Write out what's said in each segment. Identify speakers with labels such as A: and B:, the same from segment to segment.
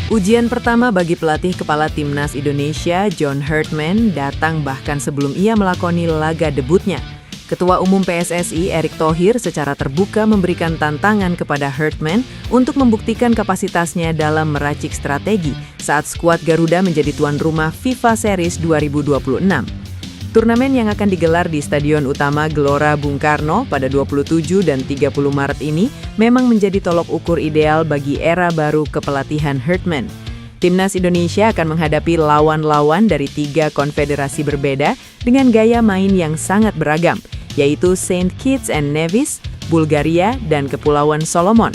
A: Ujian pertama bagi pelatih kepala timnas Indonesia, John Herdman, datang bahkan sebelum ia melakoni laga debutnya. Ketua Umum PSSI, Erick Thohir, secara terbuka memberikan tantangan kepada Herdman untuk membuktikan kapasitasnya dalam meracik strategi saat skuad Garuda menjadi tuan rumah FIFA Series 2026. Turnamen yang akan digelar di Stadion Utama Gelora Bung Karno pada 27 dan 30 Maret ini memang menjadi tolok ukur ideal bagi era baru kepelatihan Herdman. Timnas Indonesia akan menghadapi lawan-lawan dari 3 konfederasi berbeda dengan gaya main yang sangat beragam, yaitu Saint Kitts and Nevis, Bulgaria, dan Kepulauan Solomon.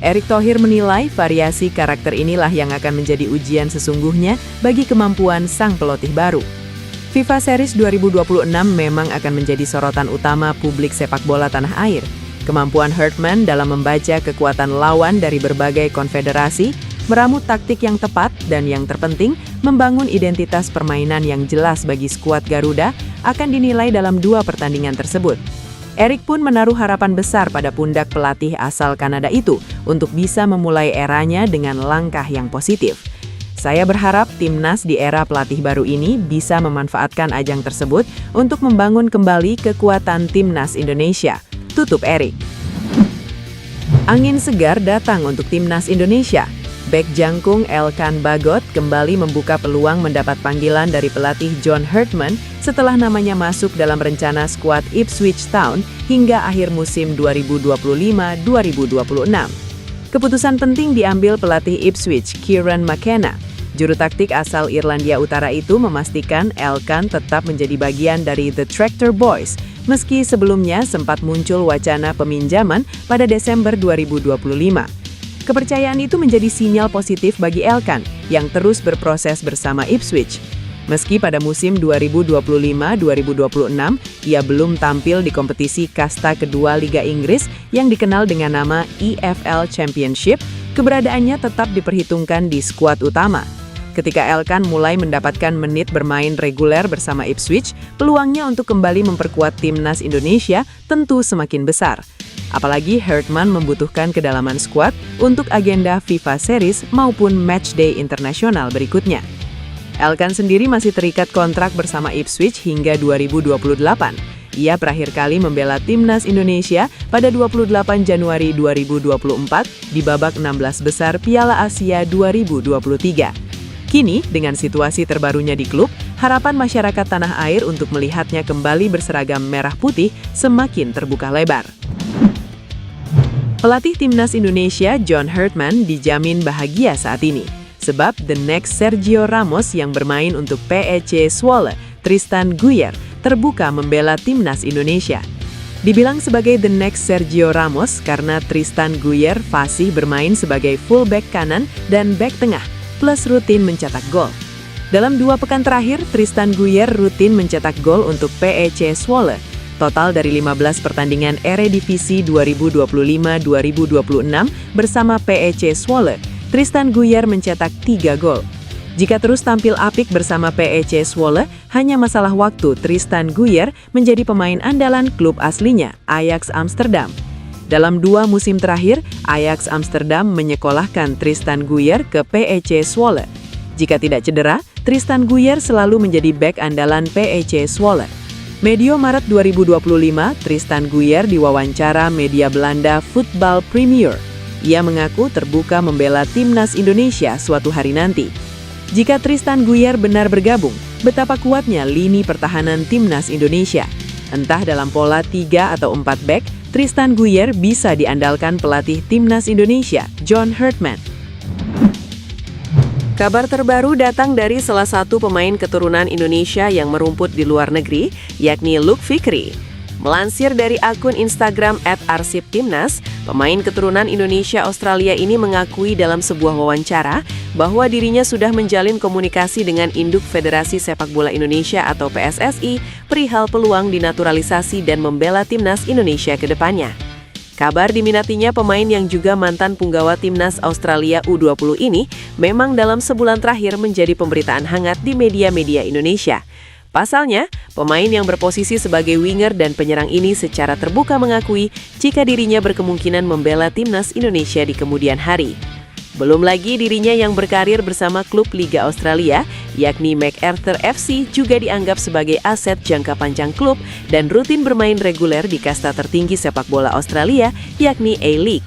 A: Erick Thohir menilai variasi karakter inilah yang akan menjadi ujian sesungguhnya bagi kemampuan sang pelatih baru. FIFA Series 2026 memang akan menjadi sorotan utama publik sepak bola tanah air. Kemampuan Herdman dalam membaca kekuatan lawan dari berbagai konfederasi, meramu taktik yang tepat, dan yang terpenting, membangun identitas permainan yang jelas bagi skuad Garuda akan dinilai dalam 2 pertandingan tersebut. Erick pun menaruh harapan besar pada pundak pelatih asal Kanada itu untuk bisa memulai eranya dengan langkah yang positif. Saya berharap timnas di era pelatih baru ini bisa memanfaatkan ajang tersebut untuk membangun kembali kekuatan timnas Indonesia. Tutup Erick. Angin segar datang untuk timnas Indonesia. Bek jangkung Elkan Bagot kembali membuka peluang mendapat panggilan dari pelatih John Herdman setelah namanya masuk dalam rencana skuad Ipswich Town hingga akhir musim 2025-2026. Keputusan penting diambil pelatih Ipswich, Kieran McKenna. Juru taktik asal Irlandia Utara itu memastikan Elkan tetap menjadi bagian dari The Tractor Boys, meski sebelumnya sempat muncul wacana peminjaman pada Desember 2025. Kepercayaan itu menjadi sinyal positif bagi Elkan, yang terus berproses bersama Ipswich. Meski pada musim 2025-2026, ia belum tampil di kompetisi kasta kedua Liga Inggris yang dikenal dengan nama EFL Championship, keberadaannya tetap diperhitungkan di skuad utama. Ketika Elkan mulai mendapatkan menit bermain reguler bersama Ipswich, peluangnya untuk kembali memperkuat timnas Indonesia tentu semakin besar. Apalagi Herdman membutuhkan kedalaman skuad untuk agenda FIFA Series maupun Matchday internasional berikutnya. Elkan sendiri masih terikat kontrak bersama Ipswich hingga 2028. Ia terakhir kali membela timnas Indonesia pada 28 Januari 2024 di babak 16 besar Piala Asia 2023. Kini, dengan situasi terbarunya di klub, harapan masyarakat tanah air untuk melihatnya kembali berseragam merah putih semakin terbuka lebar. Pelatih timnas Indonesia, John Herdman, dijamin bahagia saat ini. Sebab the next Sergio Ramos yang bermain untuk PEC Zwolle, Tristan Guyer, terbuka membela timnas Indonesia. Dibilang sebagai the next Sergio Ramos karena Tristan Guyer fasih bermain sebagai fullback kanan dan back tengah, plus rutin mencetak gol. Dalam 2 pekan terakhir, Tristan Guyer rutin mencetak gol untuk PEC Zwolle. Total dari 15 pertandingan Eredivisie 2025-2026 bersama PEC Zwolle, Tristan Guyer mencetak 3 gol. Jika terus tampil apik bersama PEC Zwolle, hanya masalah waktu Tristan Guyer menjadi pemain andalan klub aslinya, Ajax Amsterdam. Dalam 2 musim terakhir, Ajax Amsterdam menyekolahkan Tristan Guyer ke PEC Zwolle. Jika tidak cedera, Tristan Guyer selalu menjadi bek andalan PEC Zwolle. Medio Maret 2025, Tristan Guyer diwawancara media Belanda Football Premier. Ia mengaku terbuka membela timnas Indonesia suatu hari nanti. Jika Tristan Guyer benar bergabung, betapa kuatnya lini pertahanan timnas Indonesia. Entah dalam pola 3 atau 4 bek, Tristan Guyer bisa diandalkan pelatih timnas Indonesia, John Herdman. Kabar terbaru datang dari salah satu pemain keturunan Indonesia yang merumput di luar negeri, yakni Luke Fikri. Melansir dari akun Instagram @arsiptimnas, pemain keturunan Indonesia-Australia ini mengakui dalam sebuah wawancara bahwa dirinya sudah menjalin komunikasi dengan induk Federasi Sepak Bola Indonesia atau PSSI perihal peluang dinaturalisasi dan membela timnas Indonesia ke depannya. Kabar diminatinya pemain yang juga mantan punggawa timnas Australia U20 ini memang dalam sebulan terakhir menjadi pemberitaan hangat di media-media Indonesia. Pasalnya, pemain yang berposisi sebagai winger dan penyerang ini secara terbuka mengakui jika dirinya berkemungkinan membela timnas Indonesia di kemudian hari.
B: Belum lagi dirinya yang berkarir bersama klub Liga Australia, yakni MacArthur FC, juga dianggap sebagai aset jangka panjang klub dan rutin bermain reguler di kasta tertinggi sepak bola Australia, yakni A-League.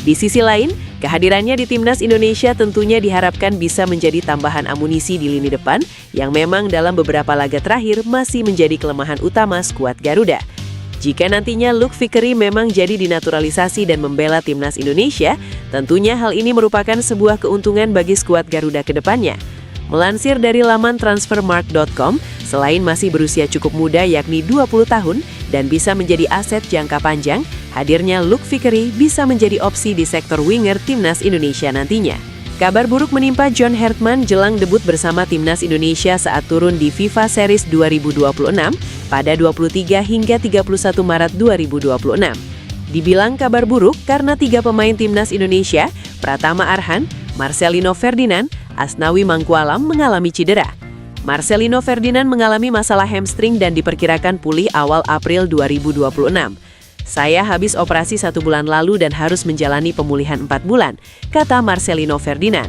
B: Di sisi lain, kehadirannya di Timnas Indonesia tentunya diharapkan bisa menjadi tambahan amunisi di lini depan yang memang dalam beberapa laga terakhir masih menjadi kelemahan utama skuad Garuda. Jika nantinya Luke Vickery memang jadi dinaturalisasi dan membela Timnas Indonesia, tentunya hal ini merupakan sebuah keuntungan bagi skuad Garuda ke depannya. Melansir dari laman transfermarkt.com, selain masih berusia cukup muda yakni 20 tahun dan bisa menjadi aset jangka panjang, hadirnya Luke Vickery bisa menjadi opsi di sektor winger Timnas Indonesia nantinya. Kabar buruk menimpa John Hartman jelang debut bersama Timnas Indonesia saat turun di FIFA Series 2026 pada 23 hingga 31 Maret 2026. Dibilang kabar buruk karena 3 pemain Timnas Indonesia, Pratama Arhan, Marcelino Ferdinand, Asnawi Mangkualam mengalami cedera. Marcelino Ferdinand mengalami masalah hamstring dan diperkirakan pulih awal April 2026. Saya habis operasi 1 bulan lalu dan harus menjalani pemulihan 4 bulan, kata Marcelino Ferdinand.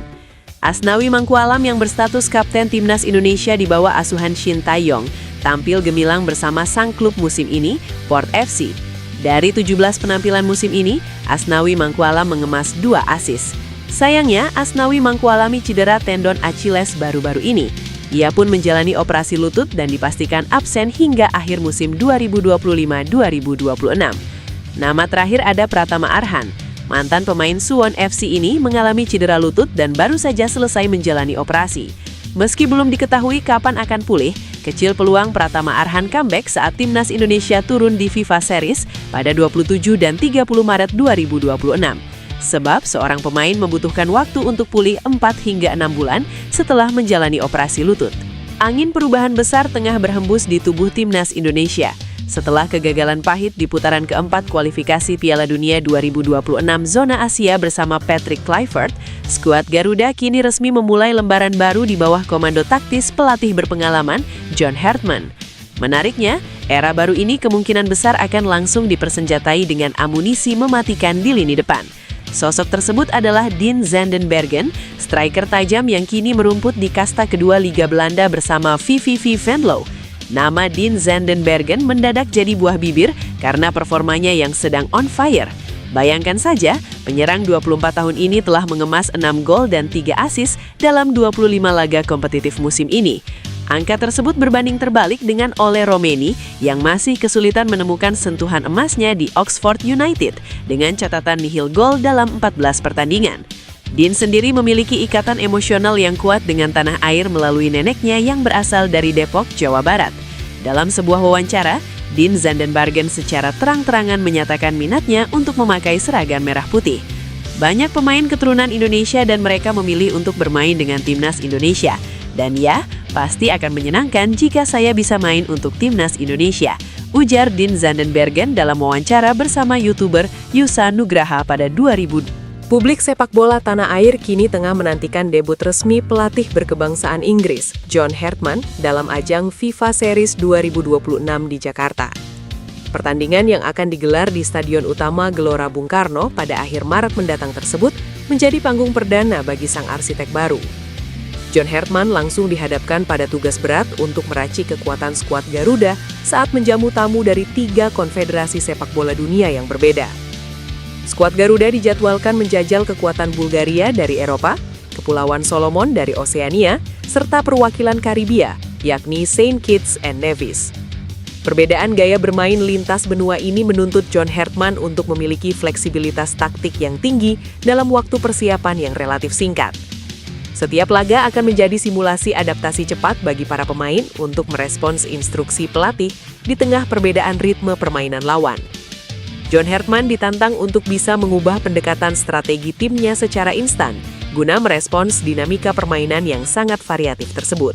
B: Asnawi Mangkualam yang berstatus kapten Timnas Indonesia di bawah asuhan Shin Tae-yong tampil gemilang bersama sang klub musim ini, Port FC. Dari 17 penampilan musim ini, Asnawi Mangkualam mengemas 2 assist. Sayangnya, Asnawi Mangkualami cedera tendon Achilles baru-baru ini. Ia pun menjalani operasi lutut dan dipastikan absen hingga akhir musim 2025-2026. Nama terakhir ada Pratama Arhan. Mantan pemain Suwon FC ini mengalami cedera lutut dan baru saja selesai menjalani operasi. Meski belum diketahui kapan akan pulih, kecil peluang Pratama Arhan comeback saat Timnas Indonesia turun di FIFA Series pada 27 dan 30 Maret 2026. Sebab seorang pemain membutuhkan waktu untuk pulih 4 hingga 6 bulan setelah menjalani operasi lutut. Angin perubahan besar tengah berhembus di tubuh Timnas Indonesia. Setelah kegagalan pahit di putaran keempat kualifikasi Piala Dunia 2026 zona Asia bersama Patrick Kluivert, skuad Garuda kini resmi memulai lembaran baru di bawah komando taktis pelatih berpengalaman John Hartman. Menariknya, era baru ini kemungkinan besar akan langsung dipersenjatai dengan amunisi mematikan di lini depan. Sosok tersebut adalah Dean Zandenbergen, striker tajam yang kini merumput di kasta kedua Liga Belanda bersama VVV Venlo. Nama Dean Zandenbergen mendadak jadi buah bibir karena performanya yang sedang on fire. Bayangkan saja, penyerang 24 tahun ini telah mengemas 6 gol dan 3 assist dalam 25 laga kompetitif musim ini. Angka tersebut berbanding terbalik dengan Ole Romeni yang masih kesulitan menemukan sentuhan emasnya di Oxford United dengan catatan nihil gol dalam 14 pertandingan. Dean sendiri memiliki ikatan emosional yang kuat dengan tanah air melalui neneknya yang berasal dari Depok, Jawa Barat. Dalam sebuah wawancara, Dean Zandenbergen secara terang-terangan menyatakan minatnya untuk memakai seragam merah putih. Banyak pemain keturunan Indonesia dan mereka memilih untuk bermain dengan Timnas Indonesia. Dan ya, pasti akan menyenangkan jika saya bisa main untuk Timnas Indonesia, ujar Dean Zandenbergen dalam wawancara bersama YouTuber Yusa Nugraha pada 2000.
A: Publik sepak bola tanah air kini tengah menantikan debut resmi pelatih berkebangsaan Inggris, John Hartman, dalam ajang FIFA Series 2026 di Jakarta. Pertandingan yang akan digelar di Stadion Utama Gelora Bung Karno pada akhir Maret mendatang tersebut menjadi panggung perdana bagi sang arsitek baru. John Hartman langsung dihadapkan pada tugas berat untuk meracik kekuatan skuad Garuda saat menjamu tamu dari 3 konfederasi sepak bola dunia yang berbeda. Skuad Garuda dijadwalkan menjajal kekuatan Bulgaria dari Eropa, Kepulauan Solomon dari Oseania, serta perwakilan Karibia, yakni Saint Kitts and Nevis. Perbedaan gaya bermain lintas benua ini menuntut John Hartman untuk memiliki fleksibilitas taktik yang tinggi dalam waktu persiapan yang relatif singkat. Setiap laga akan menjadi simulasi adaptasi cepat bagi para pemain untuk merespons instruksi pelatih di tengah perbedaan ritme permainan lawan. John Hartman ditantang untuk bisa mengubah pendekatan strategi timnya secara instan, guna merespons dinamika permainan yang sangat variatif tersebut.